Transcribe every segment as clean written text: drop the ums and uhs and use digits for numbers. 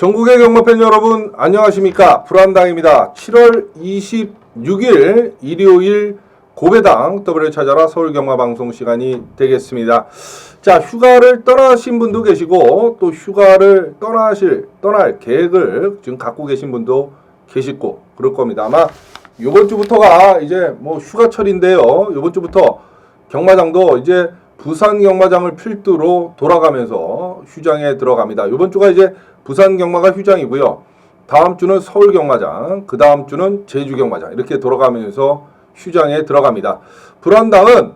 전국의 경마팬 여러분 안녕하십니까. 불안당입니다. 7월 26일 일요일 고배당 W를 찾아라 서울경마방송 시간이 되겠습니다. 자, 휴가를 떠나신 분도 계시고 또 휴가를 떠날 계획을 지금 갖고 계신 분도 계시고 그럴 겁니다. 아마 이번 주부터가 이제 뭐 휴가철인데요. 이번 주부터 경마장도 이제 부산 경마장을 필두로 돌아가면서 휴장에 들어갑니다. 이번 주가 이제 부산 경마가 휴장이고요. 다음 주는 서울 경마장, 그 다음 주는 제주 경마장 이렇게 돌아가면서 휴장에 들어갑니다. 불안당은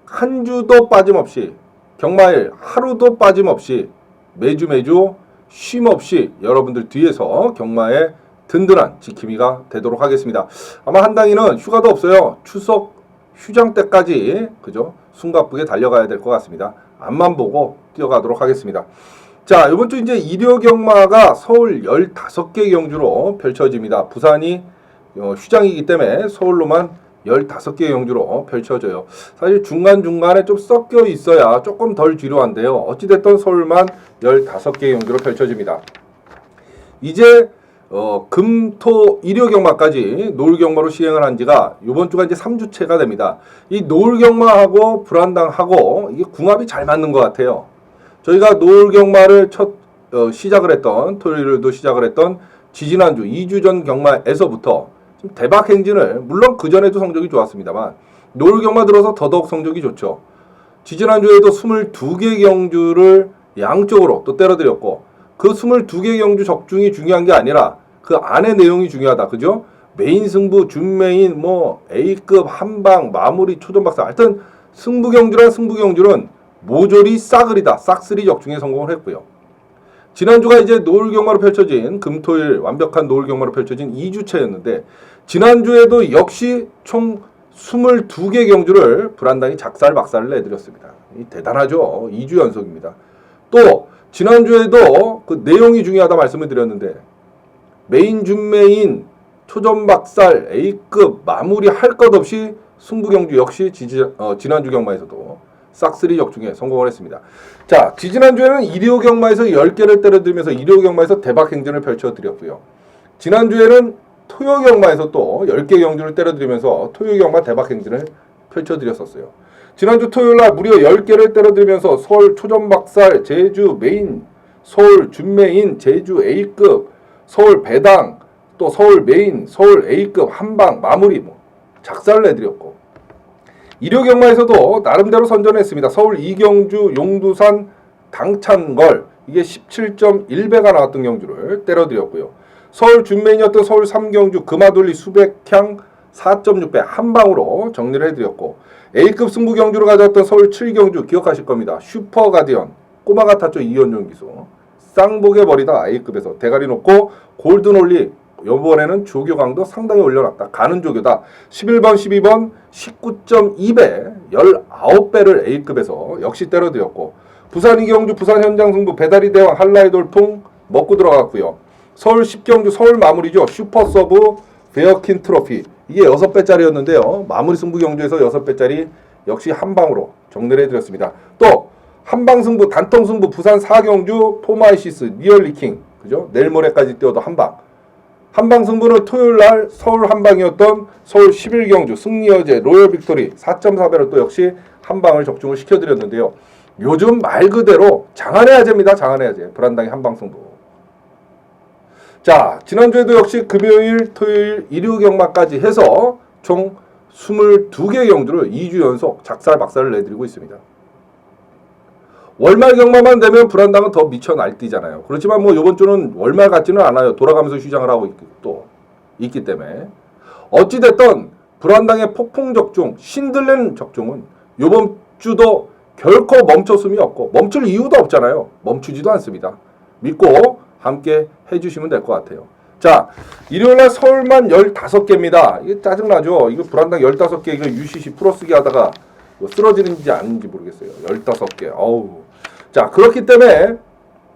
한 주도 빠짐없이 경마일 하루도 빠짐없이 매주 쉼 없이 여러분들 뒤에서 경마의 든든한 지킴이가 되도록 하겠습니다. 아마 한당이는 휴가도 없어요. 추석 휴장 때까지 그죠? 숨가쁘게 달려가야 될 것 같습니다. 앞만 보고 뛰어가도록 하겠습니다. 자, 이번 주 이제 일요 경마가 서울 15개 경주로 펼쳐집니다. 부산이 휴장이기 때문에 서울로만 15개 경주로 펼쳐져요. 사실 중간중간에 좀 섞여 있어야 조금 덜 지루한데요. 어찌됐든 서울만 15개 경주로 펼쳐집니다. 이제 금토 일요 경마까지 노을 경마로 시행을 한 지가 이번 주가 이제 3주째가 됩니다. 이 노을 경마하고 불안당하고 이게 궁합이 잘 맞는 것 같아요. 저희가 노을 경마를 시작을 했던 토요일도 시작을 했던 지지난주 2주 전 경마에서부터 좀 대박 행진을 물론 그 전에도 성적이 좋았습니다만 노을 경마 들어서 더더욱 성적이 좋죠. 지지난주에도 22개 경주를 양쪽으로 또 때려드렸고 그 22개 경주 적중이 중요한 게 아니라 그 안의 내용이 중요하다. 그죠? 메인 승부, 준메인, 뭐 A급, 한방, 마무리, 초전박사 하여튼 승부경주란 승부경주는 모조리 싸그리다. 싹쓸이 적중에 성공을 했고요. 지난주가 이제 노을 경마로 펼쳐진 금토일 완벽한 노을 경마로 펼쳐진 2주차였는데 지난주에도 역시 총 22개 경주를 불안당이 작살박살을 내드렸습니다. 대단하죠. 2주 연속입니다. 또 지난주에도 그 내용이 중요하다 말씀을 드렸는데 메인, 준메인, 초전박살, A급 마무리 할 것 없이 승부경주 역시 지난주 경마에서도 싹쓸이 적중에 성공을 했습니다. 자, 지난주에는 일요 경마에서 10개를 때려들면서 일요 경마에서 대박 행진을 펼쳐드렸고요. 지난주에는 토요 경마에서 또 10개 경주를 때려드리면서 토요 경마 대박 행진을 펼쳐드렸었어요. 지난주 토요일날 무려 10개를 때려드리면서 서울 초전박살, 제주 메인, 서울 준메인, 제주 A급, 서울 배당, 또 서울 메인, 서울 A급, 한방, 마무리 작살을 내드렸고 일요 경마에서도 나름대로 선전했습니다. 서울 이경주, 용두산, 당찬걸 이게 17.1배가 나왔던 경주를 때려드렸고요. 서울 준메인이었던 서울 3경주 금화돌리 수백향 4.6배 한방으로 정리를 해드렸고 A급 승부 경주로 가져왔던 서울 7경주 기억하실 겁니다. 슈퍼가디언 꼬마가 탔죠. 이현종 기수 쌍복의 벌이다. A급에서 대가리 놓고 골든올리 이번에는 조교강도 상당히 올려놨다. 가는 조교다. 11번, 12번 19.2배 19배를 A급에서 역시 때려드렸고 부산 이경주 부산 현장 승부 배다리 대왕 한라의 돌풍 먹고 들어갔고요. 서울 10경주 서울 마무리죠. 슈퍼서브 베어킨 트로피 이게 6배짜리였는데요. 마무리 승부 경주에서 6배짜리 역시 한방으로 정리를 해드렸습니다. 또 한방 승부 단통 승부 부산 4경주 포마이시스 리얼리킹 그죠? 내일 모레까지 뛰어도 한방. 한방 승부는 토요일날 서울 한방이었던 서울 11경주 승리여제 로열 빅토리 4.4배로 또 역시 한방을 적중을 시켜드렸는데요. 요즘 말 그대로 장안해야제입니다. 장안해야제 불안당의 한방 승부. 자, 지난주에도 역시 금요일, 토요일, 일요 경마까지 해서 총 22개 경주를 2주 연속 작살박살을 내드리고 있습니다. 월말 경마만 되면 불안당은 더 미쳐 날뛰잖아요. 그렇지만 뭐 이번 주는 월말 같지는 않아요. 돌아가면서 휴장을 하고 있기 때문에 어찌됐든 불안당의 폭풍 적중, 신들린 적중은 이번 주도 결코 멈췄음이 없고 멈출 이유도 없잖아요. 멈추지도 않습니다. 믿고 함께 해주시면 될 것 같아요. 자, 일요일날 서울만 15개입니다. 이게 짜증나죠. 이거 불안당 15개 이거 UCC 풀어쓰기 하다가 쓰러지는지 아닌지 모르겠어요. 15개. 어우. 자, 그렇기 때문에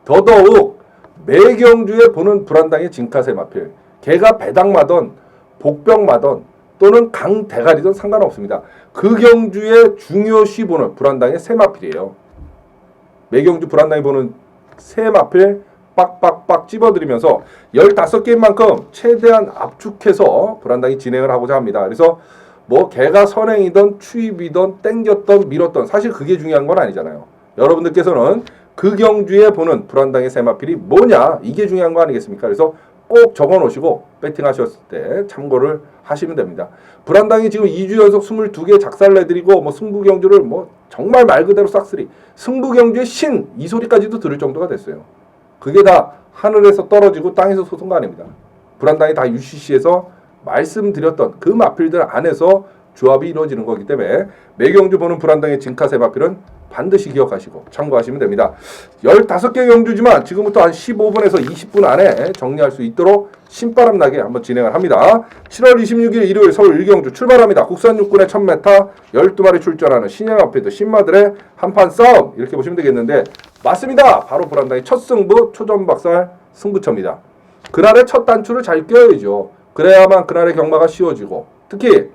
더더욱 매 경주에 보는 불안당의 진카세 마필. 개가 배당마던 복병마던 또는 강대가리든 상관없습니다. 그 경주의 중요시 보는 불안당의 새 마필이에요. 매 경주 불안당이 보는 새 마필 빡빡빡 찝어드리면서 15개인 만큼 최대한 압축해서 불안당이 진행을 하고자 합니다. 그래서 뭐 개가 선행이든 추입이든 땡겼던 밀었던 사실 그게 중요한 건 아니잖아요. 여러분들께서는 그 경주에 보는 불안당의 세마필이 뭐냐 이게 중요한 거 아니겠습니까? 그래서 꼭 적어놓으시고 배팅하셨을 때 참고를 하시면 됩니다. 불안당이 지금 2주 연속 22개 작살내드리고 뭐 승부경주를 뭐 정말 말 그대로 싹쓸이 승부경주의 신 이 소리까지도 들을 정도가 됐어요. 그게 다 하늘에서 떨어지고 땅에서 솟은 거 아닙니다. 불안당이 다 UCC에서 말씀드렸던 그 마필들 안에서 조합이 이루어지는 거기 때문에 매경주 보는 불안당의 진카세 마필은 반드시 기억하시고 참고하시면 됩니다. 15개 경주지만 지금부터 한 15분에서 20분 안에 정리할 수 있도록 신바람 나게 한번 진행을 합니다. 7월 26일 일요일 서울 1경주 출발합니다. 국산 육군의 1000m 12마리 출전하는 신형 앞에도 신마들의 한판 싸움 이렇게 보시면 되겠는데 맞습니다. 바로 불안당의 첫 승부 초전박살 승부처입니다. 그날의 첫 단추를 잘 껴야죠. 그래야만 그날의 경마가 쉬워지고 특히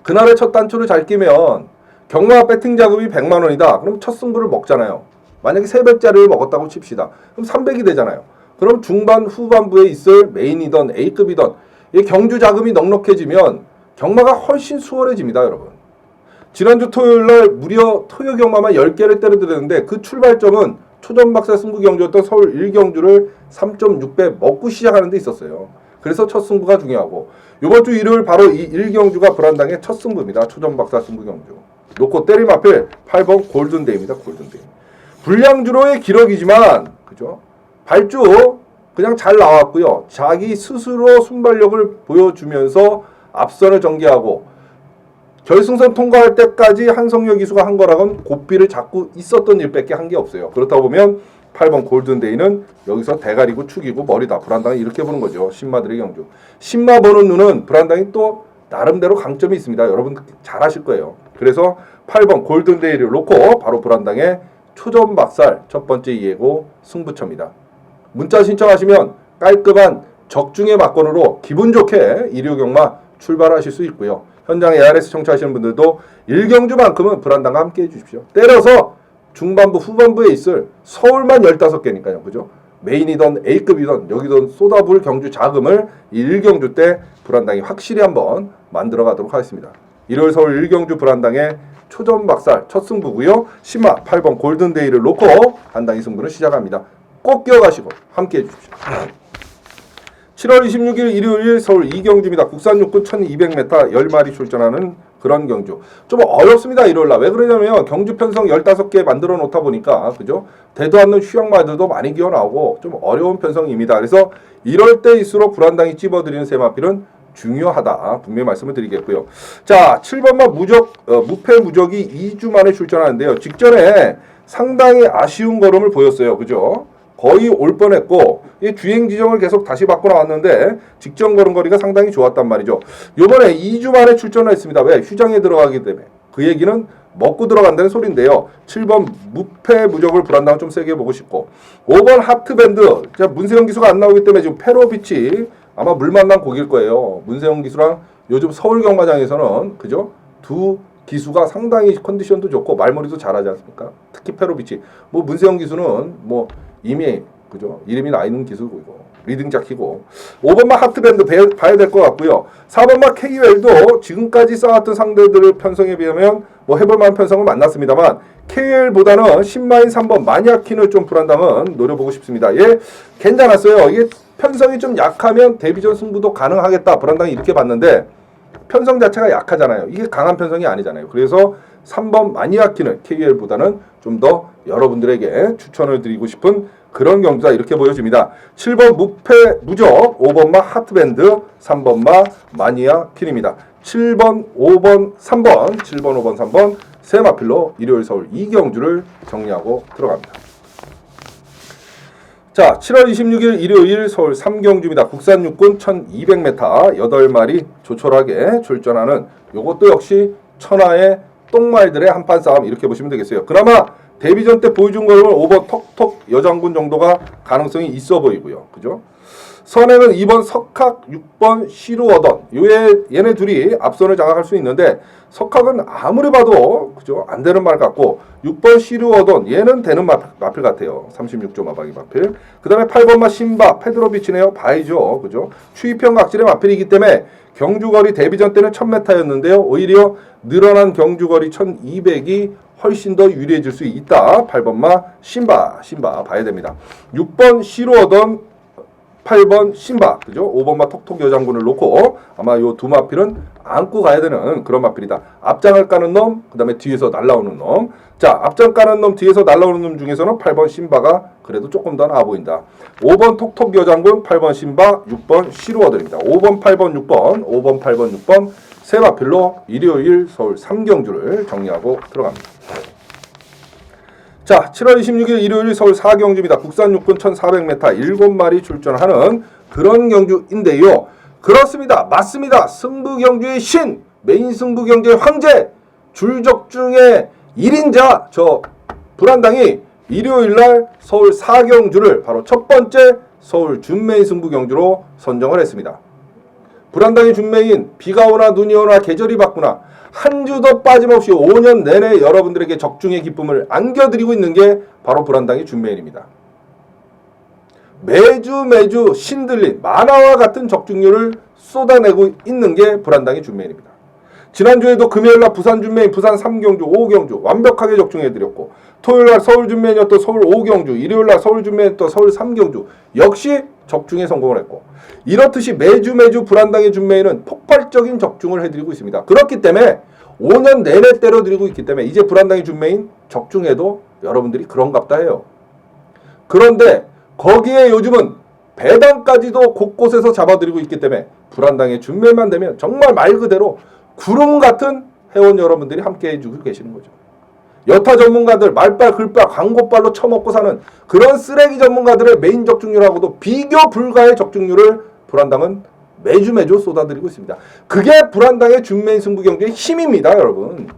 그날의 첫 단추를 잘 끼면 경마 배팅 자금이 100만 원이다. 그럼 첫 승부를 먹잖아요. 만약에 300짜리를 먹었다고 칩시다. 그럼 300이 되잖아요. 그럼 중반 후반부에 있을 메인이던 A급이던 이 경주 자금이 넉넉해지면 경마가 훨씬 수월해집니다. 여러분. 지난주 토요일날 무려 토요 경마만 10개를 때려드렸는데 그 출발점은 초전박살 승부 경주였던 서울 1경주를 3.6배 먹고 시작하는 데 있었어요. 그래서 첫 승부가 중요하고 이번 주 일요일 바로 이 1경주가 불안당의 첫 승부입니다. 초전박살 승부 경주. 놓고 때림 앞에 8번 골든데이입니다. 골든데이. 불량주로의 기록이지만 그죠? 발주 그냥 잘 나왔고요. 자기 스스로 순발력을 보여주면서 앞선을 전개하고 결승선 통과할 때까지 한성열 기수가 한 거랑은 고삐를 잡고 있었던 일밖에 한 게 없어요. 그렇다 보면 8번 골든데이는 여기서 대가리고 축이고 머리다. 불안당이 이렇게 보는 거죠. 신마들의 경주. 신마 보는 눈은 불안당이 또 나름대로 강점이 있습니다. 여러분 잘 아실 거예요. 그래서 8번 골든데이를 놓고 바로 불안당의 초전박살 첫 번째 예고 승부처입니다. 문자 신청하시면 깔끔한 적중의 막건으로 기분 좋게 일요경마 출발하실 수 있고요. 현장 ARS 청취하시는 분들도 1경주만큼은 불안당과 함께 해주십시오. 때려서 중반부 후반부에 있을 서울만 15개니까요. 그죠? 메인이던 A급이던 여기던 쏟아부을 경주 자금을 1경주 때 불안당이 확실히 한번 만들어 가도록 하겠습니다. 일요일 서울 1경주 불안당의 초전박살 첫 승부고요. 신마 8번 골든데이를 놓고 한당이 승부를 시작합니다. 꼭 기억하시고 함께 해주십시오. 7월 26일 일요일 서울 2경주입니다. 국산 육군 1200m 10마리 출전하는 그런 경주. 좀 어렵습니다. 일요일날. 왜 그러냐면 경주 편성 15개 만들어 놓다 보니까 그죠? 대도 않는 휴양마들도 많이 기어 나오고 좀 어려운 편성입니다. 그래서 이럴 때일수록 불안당이 찝어드리는 세마필은 중요하다. 분명히 말씀을 드리겠고요. 자, 7번마 무패 무적이 2주 만에 출전하는데요. 직전에 상당히 아쉬운 걸음을 보였어요. 그죠? 거의 올 뻔했고 이 주행 지정을 계속 다시 바꿔 나왔는데 직전 걸음거리가 상당히 좋았단 말이죠. 요번에 2주 만에 출전을 했습니다. 왜? 휴장에 들어가기 때문에. 그 얘기는 먹고 들어간다는 소리인데요. 7번 무패 무적을 불안당을 좀 세게 보고 싶고 5번 하트밴드. 자, 문세영 기수가 안 나오기 때문에 지금 페로비치 아마 물 만난 곡일 거예요. 문세영 기수랑 요즘 서울 경마장에서는 그죠? 두 기수가 상당히 컨디션도 좋고 말머리도 잘하지 않습니까? 특히 페로비치. 뭐 문세영 기수는 뭐 이미 그죠? 이름이 나 있는 기수고 리딩 잡히고 5번마 하트밴드 봐야 될 것 같고요. 4번마 KUL도 지금까지 쌓았던 상대들의 편성에 비하면 뭐 해볼 만한 편성은 만났습니다만 KUL보다는 10마인 3번 마니아킨을 좀 불안당은 노려보고 싶습니다. 예, 괜찮았어요. 이게 편성이 좀 약하면 데뷔전 승부도 가능하겠다. 불안당이 이렇게 봤는데 편성 자체가 약하잖아요. 이게 강한 편성이 아니잖아요. 그래서 3번 마니아킨을 KUL보다는 좀 더 여러분들에게 추천을 드리고 싶은 그런 경주다 이렇게 보여집니다. 7번 무패 무적, 5번마 하트밴드, 3번마 마니아킨입니다. 7번, 5번, 3번, 7번, 5번, 3번 세 마필로 일요일 서울 2경주를 정리하고 들어갑니다. 자, 7월 26일 일요일 서울 3경주입니다. 국산 육군 1200m 8마리 조촐하게 출전하는 요것도 역시 천하의 똥말들의 한판 싸움 이렇게 보시면 되겠어요. 그나마 데뷔전 때 보여준 거는 5번 톡톡 여장군 정도가 가능성이 있어 보이고요. 그죠? 선행은 2번 석학, 6번 시루어던. 얘네 둘이 앞선을 장악할 수 있는데 석학은 아무리 봐도 그죠? 안 되는 말 같고 6번 시루어던 얘는 되는 마필 같아요. 36조 마방이 마필. 그 다음에 8번마 신바, 페드로비치네요. 바이죠. 그죠? 추위평 각질의 마필이기 때문에 경주거리 데뷔전 때는 1000m였는데요. 오히려 늘어난 경주거리 1200이 훨씬 더 유리해질 수 있다. 8번마 신바 봐야 됩니다. 6번 시루어던, 8번 신바, 그죠? 5번마 톡톡 여장군을 놓고 아마 요 두 마필은 안고 가야 되는 그런 마필이다. 앞장을 까는 놈, 그 다음에 뒤에서 날라오는 놈. 자, 앞장 까는 놈, 뒤에서 날라오는 놈 중에서는 8번 신바가 그래도 조금 더 나아 보인다. 5번 톡톡 여장군, 8번 신바, 6번 시루어들입니다. 5번, 8번, 6번, 5번, 8번, 6번 세 마필로 일요일 서울 3경주를 정리하고 들어갑니다. 자, 7월 26일 일요일 서울 4경주입니다. 국산 육군 1400m 7마리 출전하는 그런 경주인데요. 그렇습니다. 맞습니다. 승부경주의 신, 메인 승부경주의 황제, 줄적중의 1인자 저 불안당이 일요일날 서울 4경주를 바로 첫 번째 서울 준메인 승부경주로 선정을 했습니다. 불안당의 준메인, 비가 오나 눈이 오나 계절이 바꾸나 한 주도 빠짐없이 5년 내내 여러분들에게 적중의 기쁨을 안겨드리고 있는 게 바로 불안당의 준메인입니다. 매주 신들린 만화와 같은 적중률을 쏟아내고 있는 게 불안당의 준메인입니다. 지난주에도 금요일날 부산 준메인, 부산 3경주, 5경주 완벽하게 적중해드렸고 토요일날 서울 준메인이었던 서울 5경주, 일요일날 서울 준메인이었던 서울 3경주 역시 적중에 성공을 했고 이렇듯이 매주 불안당의 준메인은 폭발적인 적중을 해드리고 있습니다. 그렇기 때문에 5년 내내 때려드리고 있기 때문에 이제 불안당의 준메인 적중해도 여러분들이 그런갑다 해요. 그런데 거기에 요즘은 배당까지도 곳곳에서 잡아드리고 있기 때문에 불안당의 준메인만 되면 정말 말 그대로 구름 같은 회원 여러분들이 함께 해주고 계시는 거죠. 여타 전문가들 말빨 글빨 광고빨로 처먹고 사는 그런 쓰레기 전문가들의 메인 적중률하고도 비교 불가의 적중률을 불안당은 매주 쏟아드리고 있습니다. 그게 불안당의 준메인 승부경주의 힘입니다, 여러분.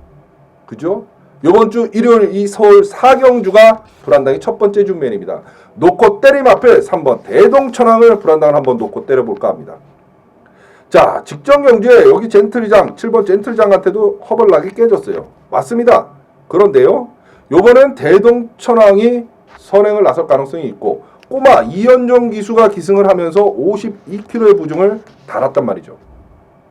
그죠? 요번 주 일요일 이 서울 4경주가 불안당의 첫 번째 준메인입니다. 놓고 때림 앞에 3번 대동천왕을 불안당을 한번 놓고 때려볼까 합니다. 자, 직전 경주에 여기 젠틀장 7번 젠틀장한테도 허벌나게 깨졌어요. 맞습니다. 그런데요, 요번엔 대동천왕이 선행을 나설 가능성이 있고 꼬마 이현종 기수가 기승을 하면서 52kg의 부중을 달았단 말이죠.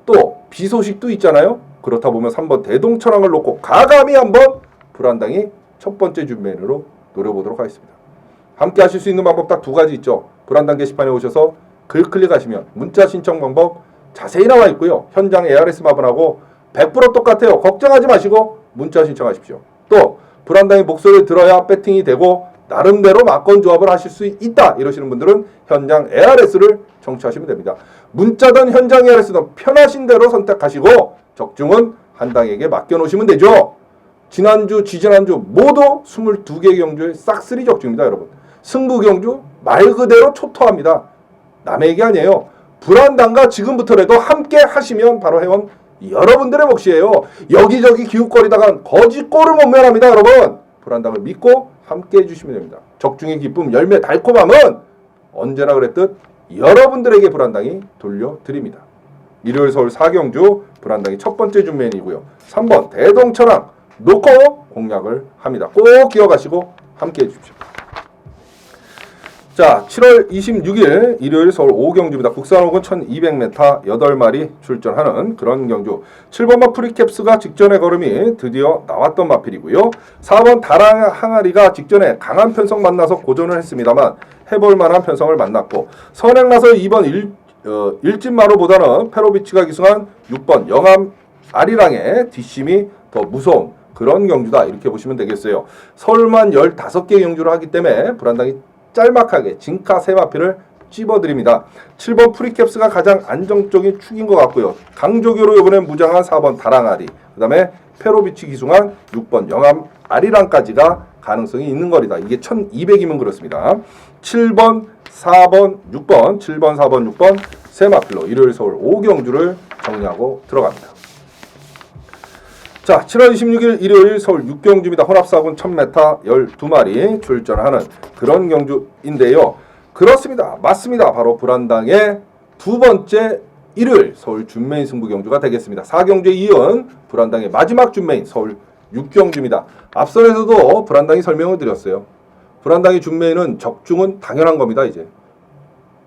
또 비소식도 있잖아요. 그렇다 보면 3번 대동천왕을 놓고 가감히 한번 불안당이 첫 번째 준메인으로 노려보도록 하겠습니다. 함께 하실 수 있는 방법 딱 두 가지 있죠. 불안당 게시판에 오셔서 글 클릭하시면 문자 신청 방법 자세히 나와 있고요. 현장 ARS 마분하고 100% 똑같아요. 걱정하지 마시고 문자 신청하십시오. 또 불안당의 목소리를 들어야 배팅이 되고 나름대로 막건 조합을 하실 수 있다 이러시는 분들은 현장 ARS를 청취하시면 됩니다. 문자든 현장 ARS든 편하신 대로 선택하시고 적중은 한 당에게 맡겨놓으시면 되죠. 지난주, 지지난주 모두 22개 경주의 싹쓸이 적중입니다. 여러분. 승부 경주 말 그대로 초토합니다. 남의 얘기 아니에요. 불안당과 지금부터라도 함께 하시면 바로 회원 여러분들의 몫이에요. 여기저기 기웃거리다가 거짓 꼴을 못 면합니다. 여러분. 불안당을 믿고 함께 해주시면 됩니다. 적중의 기쁨, 열매 달콤함은 언제나 그랬듯 여러분들에게 불안당이 돌려드립니다. 일요일 서울 4경주 불안당이 첫 번째 준메인이고요. 3번 대동천왕 놓고 공략을 합니다. 꼭 기억하시고 함께 해주십시오. 자, 7월 26일 일요일 서울 5경주입니다. 국산호군 1200m 8마리 출전하는 그런 경주. 7번마 프리캡스가 직전의 걸음이 드디어 나왔던 마필이고요. 4번 다랑 항아리가 직전에 강한 편성 만나서 고전을 했습니다만 해볼 만한 편성을 만났고 선행 나서 2번 일진마로보다는 페로비치가 기승한 6번 영암 아리랑의 뒷심이 더 무서운 그런 경주다 이렇게 보시면 되겠어요. 서울만 15개 경주를 하기 때문에 불안당이 짤막하게 진가 세 마필을 찝어드립니다. 7번 프리캡스가 가장 안정적인 축인 것 같고요. 강조교로 이번엔 무장한 4번 다랑아리, 그 다음에 페로비치 기승한 6번 영암 아리랑까지가 가능성이 있는 거리다. 이게 1200이면 그렇습니다. 7번, 4번, 6번, 7번, 4번, 6번 세 마필로 일요일 서울 5경주를 정리하고 들어갑니다. 자, 7월 26일 일요일 서울 6경주입니다. 혼합사군 1000m 12마리 출전하는 그런 경주인데요. 그렇습니다. 맞습니다. 바로 불안당의 두 번째 일요일 서울 준메인 승부 경주가 되겠습니다. 4경주에 이은 불안당의 마지막 준메인 서울 6경주입니다. 앞선에서도 불안당이 설명을 드렸어요. 불안당의 준메인은 적중은 당연한 겁니다. 이제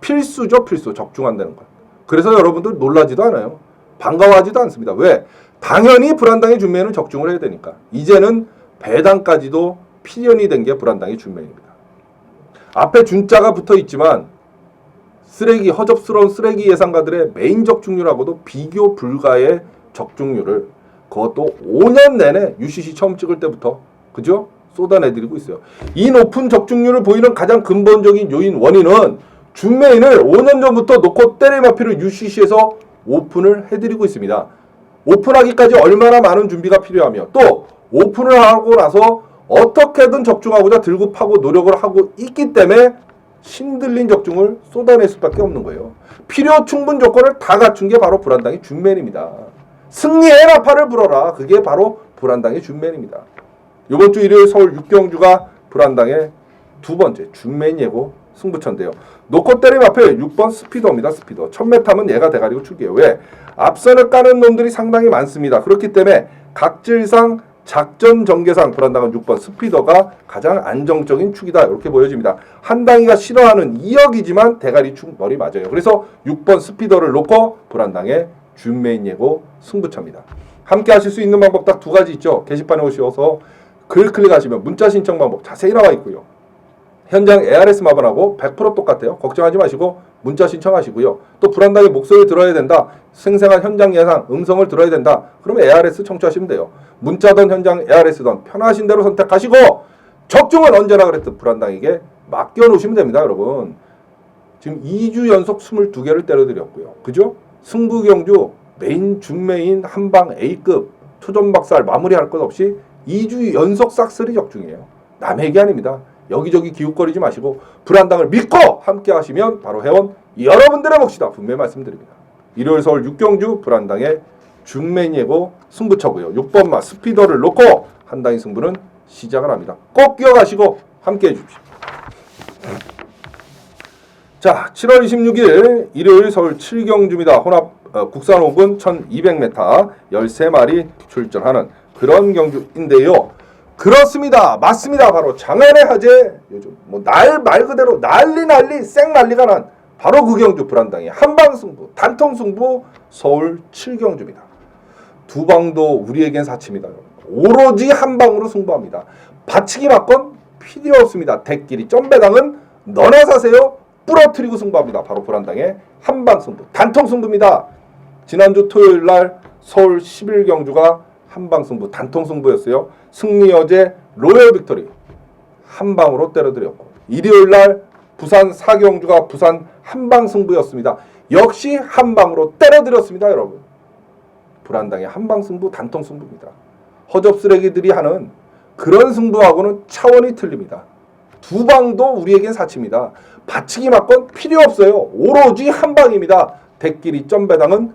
필수죠. 필수. 적중한다는 것. 그래서 여러분들 놀라지도 않아요. 반가워하지도 않습니다. 왜? 당연히 불안당의 준메인은 적중을 해야 되니까. 이제는 배당까지도 필연이 된 게 불안당의 준메인입니다. 앞에 준자가 붙어 있지만 쓰레기, 허접스러운 쓰레기 예상가들의 메인 적중률하고도 비교 불가의 적중률을 그것도 5년 내내 UCC 처음 찍을 때부터 그죠? 쏟아내드리고 있어요. 이 높은 적중률을 보이는 가장 근본적인 요인 원인은 준메인을 5년 전부터 놓고 때려맞기를 UCC에서 오픈을 해드리고 있습니다. 오픈하기까지 얼마나 많은 준비가 필요하며 또 오픈을 하고 나서 어떻게든 적중하고자 들고 파고 노력을 하고 있기 때문에 신들린 적중을 쏟아낼 수밖에 없는 거예요. 필요 충분 조건을 다 갖춘 게 바로 불안당의 준맨입니다. 승리의 나팔을 불어라. 그게 바로 불안당의 준맨입니다. 이번 주 일요일 서울 6경주가 불안당의 두 번째 준맨 예고 승부처인데요. 놓고 때림 앞에 6번 스피더입니다. 스피더. 1000m면 얘가 대가리고 출기예요. 왜? 앞선을 까는 놈들이 상당히 많습니다. 그렇기 때문에 각질상 작전 전개상 불안당은 6번 스피더가 가장 안정적인 축이다. 이렇게 보여집니다. 한당이가 싫어하는 2억이지만 대가리 축 머리 맞아요. 그래서 6번 스피더를 놓고 불안당의 준메인 예고 승부처입니다. 함께 하실 수 있는 방법 딱 두 가지 있죠. 게시판에 오셔서 글 클릭하시면 문자 신청 방법 자세히 나와 있고요. 현장 ARS 마번하고 100% 똑같아요. 걱정하지 마시고 문자 신청하시고요. 또 불안당의 목소리를 들어야 된다. 생생한 현장 예상, 음성을 들어야 된다. 그러면 ARS 청취하시면 돼요. 문자든 현장 ARS든 편하신 대로 선택하시고 적중은 언제나 그랬듯 불안당에게 맡겨놓으시면 됩니다. 여러분. 지금 2주 연속 22개를 때려드렸고요. 그죠? 승부경주 메인, 준메인, 한방 A급, 초전박살 마무리할 것 없이 2주 연속 싹쓸이 적중이에요. 남의 얘기 아닙니다. 여기저기 기웃거리지 마시고 불안당을 믿고 함께 하시면 바로 회원 여러분들의 몫이다. 분명히 말씀드립니다. 일요일 서울 6경주 불안당의 준메인 예고 승부처고요. 6번마 스피더를 놓고 한당의 승부는 시작을 합니다. 꼭 기억하시고 함께 해주십시오. 자, 7월 26일 일요일 서울 7경주입니다. 혼합 국산 5군 1200m 13마리 출전하는 그런 경주인데요. 그렇습니다. 맞습니다. 바로 장안의 화제 요즘 뭐 말 그대로 난리 생난리가 난 바로 그 경주 불안당의 한방승부 단통승부 서울 7경주입니다. 두 방도 우리에겐 사치입니다. 오로지 한방으로 승부합니다. 받치기 맞건 필요 없습니다. 대끼리 점배당은 너나 사세요. 부러뜨리고 승부합니다. 바로 불안당의 한방승부 단통승부입니다. 지난주 토요일날 서울 11경주가 한방승부 단통승부였어요. 승리 어제 로열 빅토리 한방으로 때려드렸고 일요일날 부산 4경주가 부산 한방승부였습니다. 역시 한방으로 때려드렸습니다. 여러분. 불안당의 한방승부 단통승부입니다. 허접쓰레기들이 하는 그런 승부하고는 차원이 틀립니다. 두 방도 우리에겐 사치입니다. 받치기 맞건 필요 없어요. 오로지 한방입니다. 대끼리 점배당은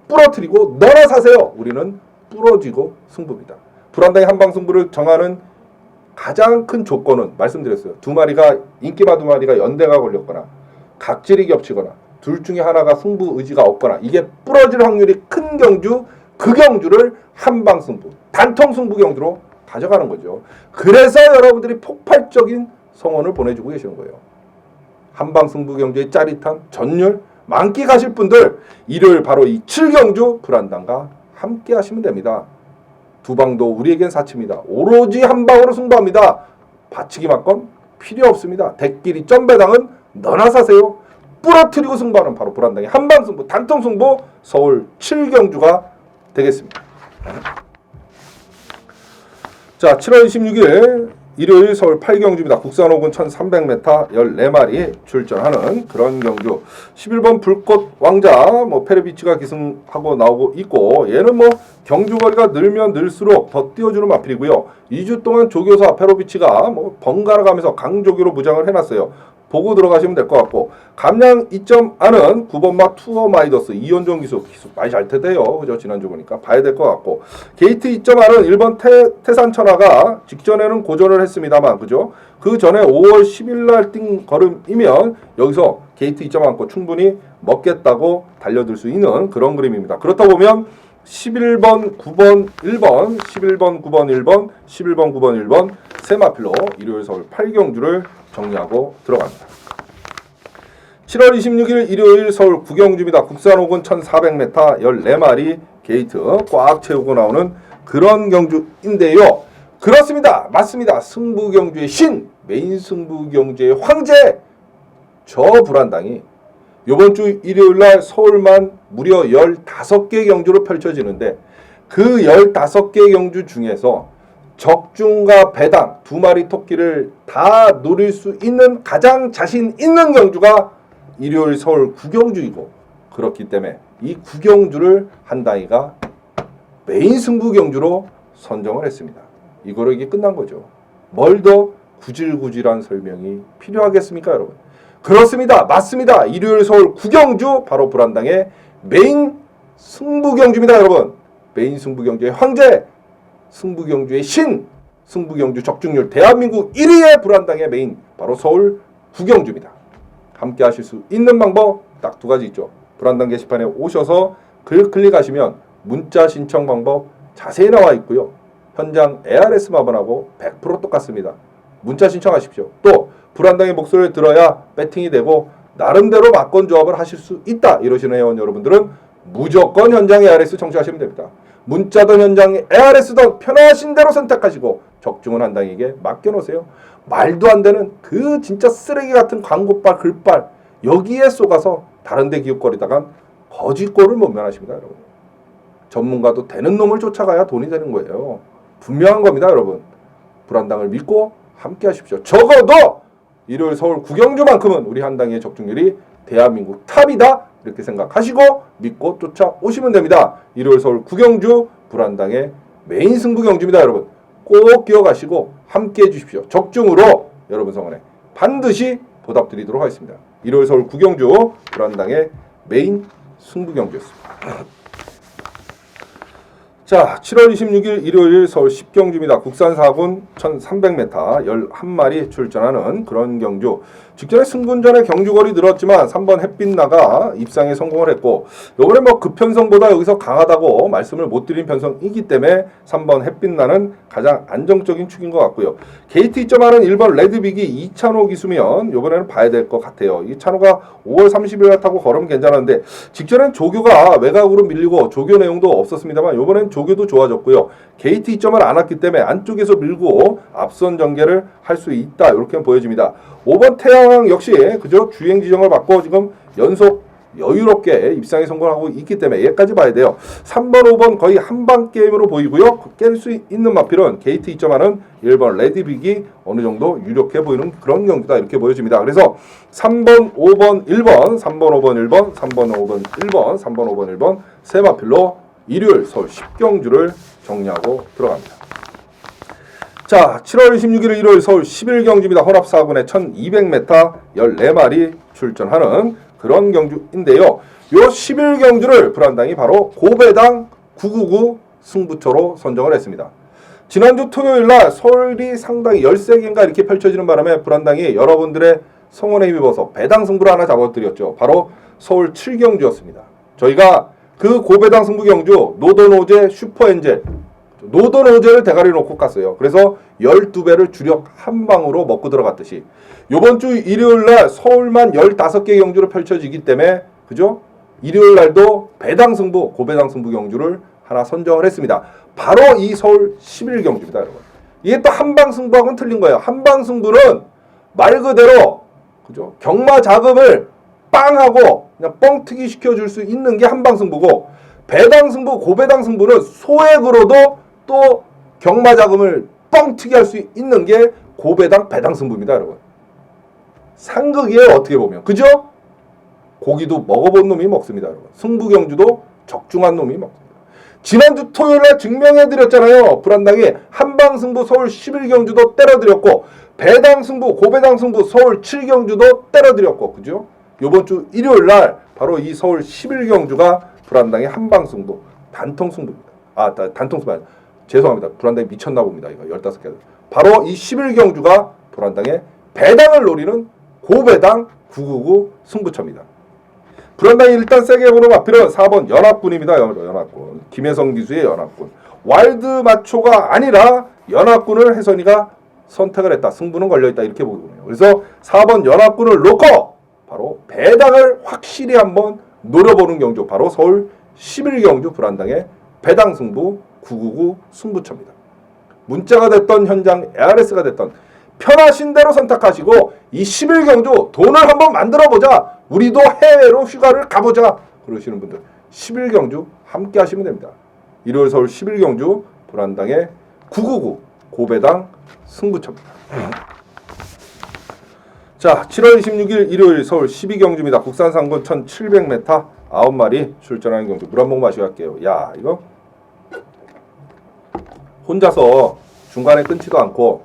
부러뜨리고 너나 사세요. 우리는 부러지고 승부입니다. 불안당의 한방 승부를 정하는 가장 큰 조건은 말씀드렸어요. 두 마리가 인기마 두 마리가 연대가 걸렸거나 각질이 겹치거나 둘 중에 하나가 승부 의지가 없거나 이게 부러질 확률이 큰 경주 그 경주를 한방 승부 단통 승부 경주로 가져가는 거죠. 그래서 여러분들이 폭발적인 성원을 보내주고 계시는 거예요. 한방 승부 경주의 짜릿함 전율 만끽하실 분들 일요일 바로 이 7경주 불안당과 함께 하시면 됩니다. 두 방도 우리에겐 사치입니다. 오로지 한 방으로 승부합니다. 받치기 맞건 필요 없습니다. 대끼리 점배당은 너나 사세요. 부러뜨리고 승부하는 바로 불안당의 한방 승부 단통 승부 서울 7경주가 되겠습니다. 자, 7월 26일 일요일 서울 8경주입니다. 국산 5군 1300m 14마리 출전하는 그런 경주. 11번 불꽃 왕자 페레비치가 기승하고 나오고 있고 얘는 경주거리가 늘면 늘수록 더 띄워주는 마필이고요. 2주 동안 조교사 페로비치가 번갈아 가면서 강조교로 무장을 해놨어요. 보고 들어가시면 될 것 같고, 감량 2.안은 9번마 투어 마이더스 이현종 기수 많이 잘 태대요. 그죠? 지난주 보니까 봐야 될 것 같고, 게이트 2.안은 1번 태산천하가 직전에는 고전을 했습니다만, 그죠? 그 전에 5월 10일 날 뛴 걸음이면 여기서 게이트 2.1 거 충분히 먹겠다고 달려들 수 있는 그런 그림입니다. 그렇다 보면 11번, 9번, 1번, 11번, 9번, 1번, 11번, 9번, 1번 세 마필로 일요일 서울 8경주를 정리하고 들어갑니다. 7월 26일 일요일 서울 9경주입니다. 국산 혹은 1400m 14마리 게이트 꽉 채우고 나오는 그런 경주인데요. 그렇습니다. 맞습니다. 승부경주의 신, 메인 승부경주의 황제, 저 불안당이 이번 주 일요일날 서울만 무려 15개 경주로 펼쳐지는데, 그 15개 경주 중에서 적중과 배당 두 마리 토끼를 다 노릴 수 있는 가장 자신 있는 경주가 일요일 서울 9경주이고, 그렇기 때문에 이 9경주를 한당이가 메인 승부 경주로 선정을 했습니다. 이거로 이게 끝난 거죠. 뭘 더 구질구질한 설명이 필요하겠습니까, 여러분? 그렇습니다. 맞습니다. 일요일 서울 9경주 바로 불안당의 메인 승부경주입니다, 여러분. 메인 승부경주의 황제, 승부경주의 신, 승부경주 적중률 대한민국 1위의 불안당의 메인 바로 서울 9경주입니다. 함께 하실 수 있는 방법 딱 두 가지 있죠. 불안당 게시판에 오셔서 글 클릭하시면 문자 신청 방법 자세히 나와 있고요. 현장 ARS 마번하고 100% 똑같습니다. 문자 신청하십시오. 또 불안당의 목소리를 들어야 배팅이 되고 나름대로 막건 조합을 하실 수 있다 이러시는 회원 여러분들은 무조건 현장 ARS 청취하시면 됩니다. 문자든 현장 ARS든 편하신 대로 선택하시고 적중은 한당에게 맡겨놓으세요. 말도 안 되는 그 진짜 쓰레기 같은 광고빨 글빨 여기에 쏘가서 다른 데 기웃거리다간 거짓골을 못 면하십니다, 여러분. 전문가도 되는 놈을 쫓아가야 돈이 되는 거예요. 분명한 겁니다, 여러분. 불안당을 믿고 함께 하십시오. 적어도 일요일 서울 9경주만큼은 우리 한당의 적중률이 대한민국 탑이다 이렇게 생각하시고 믿고 쫓아오시면 됩니다. 일요일 서울 9경주 불안당의 메인 승부 경주입니다, 여러분. 꼭 기억하시고 함께 해주십시오. 적중으로 여러분 성원에 반드시 보답드리도록 하겠습니다. 일요일 서울 9경주 불안당의 메인 승부 경주였습니다. 자, 7월 26일 일요일 서울 10경주입니다. 국산 4군 1300m 11마리 출전하는 그런 경주. 직전에 승군전의 경주거리 늘었지만 3번 햇빛나가 입상에 성공을 했고, 요번에 뭐 그 편성보다 여기서 강하다고 말씀을 못 드린 편성이기 때문에 3번 햇빛나는 가장 안정적인 축인 것 같고요. 게이트 2.1은 1번 레드빅이 이찬호 기수면 요번에는 봐야 될 것 같아요. 이 찬호가 5월 30일 타고 걸으면 괜찮았는데 직전엔 조교가 외곽으로 밀리고 조교 내용도 없었습니다만 요번엔 조교도 좋아졌고요. 게이트 2.1 안 왔기 때문에 안쪽에서 밀고 앞선 전개를 할 수 있다 이렇게 보여집니다. 5번 태양왕 역시 그죠? 주행 지정을 받고 지금 연속 여유롭게 입상에 성공하고 있기 때문에 얘까지 봐야 돼요. 3번, 5번 거의 한방 게임으로 보이고요. 깰 수 있는 마필은 게이트 2.1은 1번 레드빅이 어느 정도 유력해 보이는 그런 경기다 이렇게 보여집니다. 그래서 3번, 5번, 1번, 3번, 5번, 1번, 3번, 5번, 1번, 3번, 5번, 1번 세 마필로 일요일 서울 10경주를 정리하고 들어갑니다. 자, 7월 26일 일요일 서울 11경주입니다. 혼합 4군에 1200m 14마리 출전하는 그런 경주인데요. 요 11경주를 불안당이 바로 고배당 999 승부처로 선정을 했습니다. 지난주 토요일날 서울이 상당히 13개인가 이렇게 펼쳐지는 바람에 불안당이 여러분들의 성원에 힘입어서 배당 승부를 하나 잡아드렸죠. 바로 서울 7경주였습니다. 저희가 그 고배당 승부 경주 노던오제 슈퍼엔젤 노던오제를 대가리 놓고 깠어요. 그래서 12배를 주력 한 방으로 먹고 들어갔듯이 요번 주 일요일날 서울만 15개 경주로 펼쳐지기 때문에 그죠? 일요일날도 배당 승부 고배당 승부 경주를 하나 선정을 했습니다. 바로 이 서울 11경주입니다, 여러분. 이게 또 한방 승부하고는 틀린 거예요. 한방 승부는 말 그대로 그죠? 경마 자금을 빵 하고 그냥 뻥튀기 시켜줄 수 있는 게 한방 승부고, 배당 승부, 고배당 승부는 소액으로도 또 경마 자금을 뻥튀기 할 수 있는 게 고배당, 배당 승부입니다, 여러분. 상극이에요, 어떻게 보면. 그죠? 고기도 먹어본 놈이 먹습니다, 여러분. 승부 경주도 적중한 놈이 먹습니다. 지난주 토요일에 증명해드렸잖아요. 불안당이 한방 승부 서울 11경주도 때려드렸고, 배당 승부, 고배당 승부 서울 7경주도 때려드렸고, 그죠? 요번 주 일요일 날 바로 이 서울 11경주가 불안당의 한방 승부, 단통 승부입니다. 단통 승부 아니라 죄송합니다. 불안당이 미쳤나 봅니다. 이거 15개. 바로 이 11경주가 불안당의 배당을 노리는 고배당 999 승부처입니다. 불안당이 일단 세게 보는 마필은 4번 연합군입니다. 연합군. 김혜성 기수의 연합군. 와일드 마초가 아니라 연합군을 혜선이가 선택을 했다. 승부는 걸려있다. 이렇게 보거든요. 그래서 4번 연합군을 놓고 바로 배당을 확실히 한번 노려보는 경주. 바로 서울 11경주 불안당의 배당 승부 999 승부처입니다. 문자가 됐던 현장 ARS가 됐던 편하신 대로 선택하시고 이 11경주 돈을 한번 만들어보자. 우리도 해외로 휴가를 가보자. 그러시는 분들 11경주 함께 하시면 됩니다. 일요일 서울 11경주 불안당의 999 고배당 승부처입니다. 자, 7월 26일 일요일 서울 12경주입니다. 국산 상군 1700m 9마리 출전하는 경주. 물 한 모금 마시고 갈게요. 야, 이거 혼자서 중간에 끊지도 않고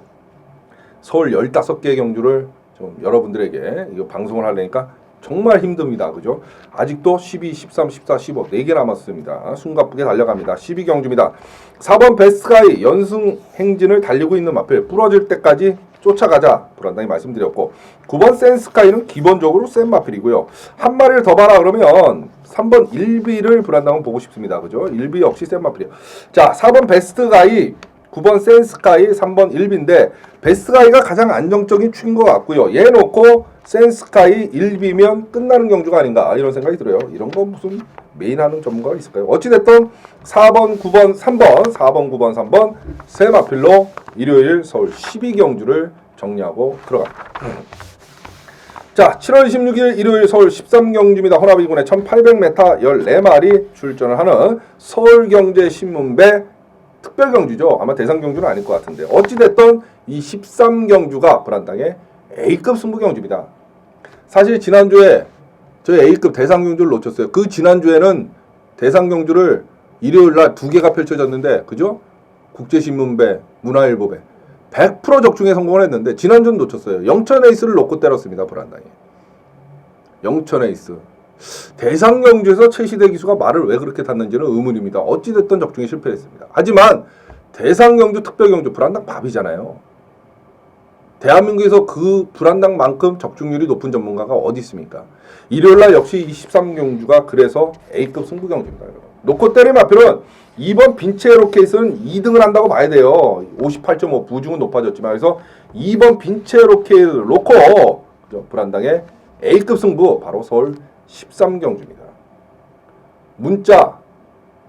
서울 15개의 경주를 좀 여러분들에게 이거 방송을 하려니까 정말 힘듭니다. 그죠? 아직도 12, 13, 14, 15 4개 남았습니다. 숨가쁘게 달려갑니다. 12경주입니다. 4번 베스트가이 연승 행진을 달리고 있는 마필 부러질 때까지 쫓아가자 불안당히 말씀드렸고 9번 센스카이는 기본적으로 센 마필이고요. 한 마리를 더 봐라 그러면 3번 일비를 불안당은 보고 싶습니다. 그죠? 일비 역시 센 마필이에요. 자, 4번 베스트가이 9번 센스카이 3번 일비인데 베스트가이가 가장 안정적인 축인 것 같고요. 얘 놓고 센스카이 1비면 끝나는 경주가 아닌가 이런 생각이 들어요. 이런 거 무슨 메인하는 전문가가 있을까요? 어찌됐든 4번, 9번, 3번 4번, 9번, 3번 세 마필로 일요일 서울 12경주를 정리하고 들어갑니다. 자, 7월 26일 일요일 서울 13경주입니다. 호나비군의 1800m 14마리 출전을 하는 서울경제신문배 특별경주죠. 아마 대상경주는 아닐 것 같은데 어찌됐든 이 13경주가 불안당의 A급 승부경주입니다. 사실 지난주에 저희 A급 대상경주를 놓쳤어요. 그 지난주에는 대상경주를 일요일날 2개가 펼쳐졌는데 그죠? 국제신문배, 문화일보배 100% 적중에 성공을 했는데 지난주는 놓쳤어요. 영천 에이스를 놓고 때렸습니다. 불안당이. 영천 에이스. 대상경주에서 최시대 기수가 말을 왜 그렇게 탔는지는 의문입니다. 어찌됐든 적중에 실패했습니다. 하지만 대상경주, 특별경주 불안당 밥이잖아요. 대한민국에서 그 불안당만큼 적중률이 높은 전문가가 어디 있습니까? 일요일날 역시 이 13경주가 그래서 A급 승부경주입니다. 여러분. 놓고 때린 마필은 2번 빈체로 케이스는 2등을 한다고 봐야 돼요. 58.5 부중은 높아졌지만 그래서 2번 빈체로 케이스를 놓고 불안당의 A급 승부 바로 서울 13경주입니다. 문자,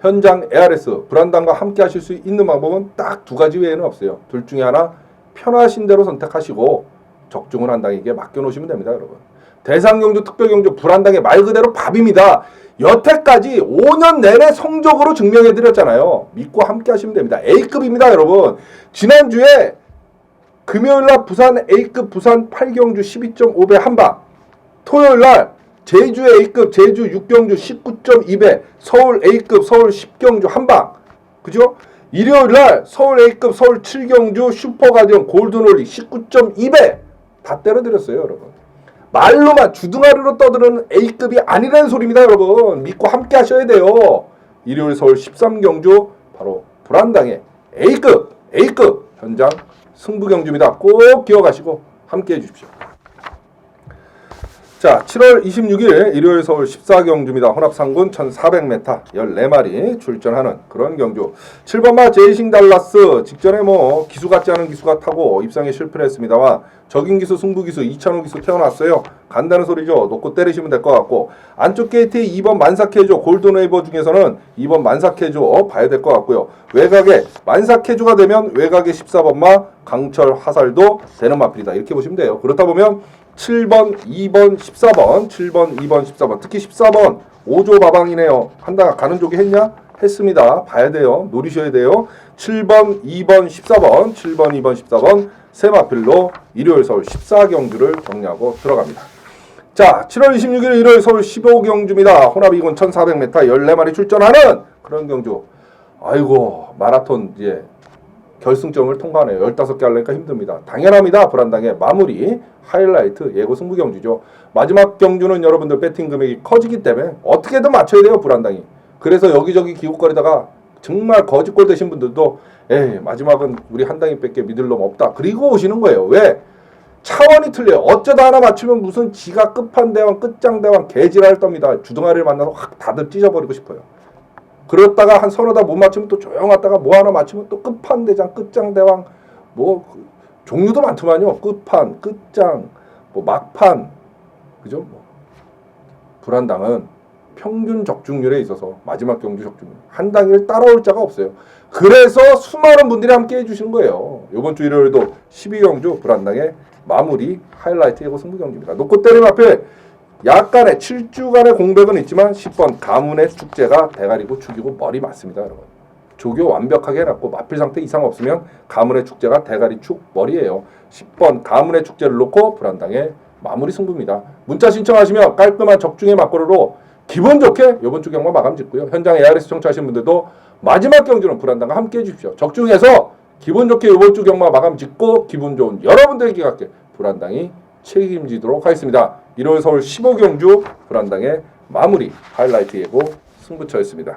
현장 ARS, 불안당과 함께 하실 수 있는 방법은 딱 2가지 외에는 없어요. 둘 중에 하나 편하신 대로 선택하시고 적중을 한당에게 맡겨놓으시면 됩니다. 여러분. 대상경주, 특별경주, 불안당의 말 그대로 밥입니다. 여태까지 5년 내내 성적으로 증명해드렸잖아요. 믿고 함께 하시면 됩니다. A급입니다. 여러분. 지난주에 금요일날 부산 A급 부산 8경주 12.5배 한방, 토요일날 제주 A급 제주 6경주 19.2배 서울 A급 서울 10경주 한방, 그죠? 일요일날 서울 A급 서울 7경주 슈퍼가디언 골든올리 19.2배 다 때려드렸어요. 여러분. 말로만 주둥아리로 떠드는 A급이 아니라는 소리입니다. 여러분. 믿고 함께 하셔야 돼요. 일요일 서울 13경주 바로 불안당의 A급 현장 승부경주입니다. 꼭 기억하시고 함께 해주십시오. 자, 7월 26일 일요일 서울 14경주입니다. 혼합상군 1400m 14마리 출전하는 그런 경주. 7번마 제이싱 달라스 직전에 뭐 기수 같지 않은 기수가 타고 입상에 실패를 했습니다만 적인기수 승부기수 2,000호 기수 태어났어요. 간다는 소리죠. 놓고 때리시면 될 것 같고 안쪽 게이트의 2번 만사케조 골든웨이버 중에서는 2번 만사케조 봐야 될 것 같고요. 외곽에 만사케조가 되면 외곽에 14번마 강철 화살도 되는 마필이다. 이렇게 보시면 돼요. 그렇다 보면 7번, 2번, 14번, 7번, 2번, 14번, 특히 14번 5조 마방이네요. 한다 가는 쪽이 했냐? 했습니다. 봐야 돼요. 노리셔야 돼요. 7번, 2번, 14번, 7번, 2번, 14번 세 마필로 일요일 서울 14경주를 정리하고 들어갑니다. 자, 7월 26일 일요일 서울 15경주입니다. 혼합이군 1400m 14마리 출전하는 그런 경주. 아이고, 마라톤 이제 결승점을 통과하네요. 15개 하려니까 힘듭니다. 당연합니다. 불안당의 마무리 하이라이트 예고 승부 경주죠. 마지막 경주는 여러분들 배팅 금액이 커지기 때문에 어떻게든 맞춰야 돼요. 불안당이. 그래서 여기저기 기웃거리다가 정말 거짓골 되신 분들도 에이 마지막은 우리 한당이밖에 믿을 놈 없다. 그리고 오시는 거예요. 왜? 차원이 틀려요. 어쩌다 하나 맞추면 무슨 지가 끝판대왕 끝장대왕 개지랄 떱니다. 주둥아리를 만나서 확 다들 찢어버리고 싶어요. 그러다가 한 서너 다 못 맞추면 또 조용하다가 뭐 하나 맞추면 또 끝판대장 끝장대왕 뭐 종류도 많더만요. 끝판 끝장 뭐 막판 그죠? 뭐. 불안당은 평균 적중률에 있어서 마지막 경주 적중률 한 단계를 따라올 자가 없어요. 그래서 수많은 분들이 함께 해주시는 거예요. 이번 주 일요일도 12경주 불안당의 마무리 하이라이트 예고 승부 경주입니다. 놓고 때림 앞에 약간의 7주간의 공백은 있지만 10번 가문의 축제가 대가리고 축이고 머리 맞습니다. 여러분. 조교 완벽하게 해놨고 마필 상태 이상 없으면 가문의 축제가 대가리 축 머리예요. 10번 가문의 축제를 놓고 불안당의 마무리 승부입니다. 문자 신청하시면 깔끔한 적중의 맞고로로 기분 좋게 이번 주 경마 마감 짓고요. 현장 ARS 청취하시는 분들도 마지막 경주는 불안당과 함께 해주십시오. 적중해서 기분 좋게 이번 주 경마 마감 짓고 기분 좋은 여러분들에게 갖게 불안당이 책임지도록 하겠습니다. 1월 서울 15경주 불안당의 마무리 하이라이트 예고 승부처였습니다.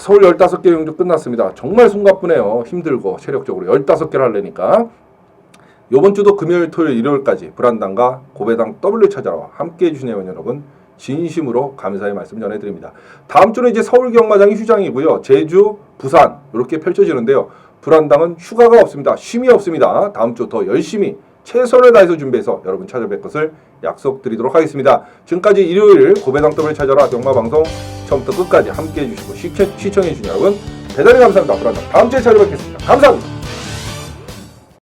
서울 15개 경주 끝났습니다. 정말 숨가쁘네요. 힘들고 체력적으로 15개를 하려니까. 이번 주도 금요일, 토요일, 일요일까지 불안당과 고배당 W 찾아와 함께 해주시네요. 여러분 진심으로 감사의 말씀 전해드립니다. 다음 주는 이제 서울 경마장이 휴장이고요. 제주, 부산 이렇게 펼쳐지는데요. 불안당은 휴가가 없습니다. 쉼이 없습니다. 다음 주 더 열심히 최선을 다해서 준비해서 여러분 찾아뵐 것을 약속드리도록 하겠습니다. 지금까지 일요일 고배당 W 찾아라 경마방송 처음부터 끝까지 함께 해주시고 시청해주신 여러분 대단히 감사합니다. 불안당 다음 주에 찾아뵙겠습니다. 감사합니다.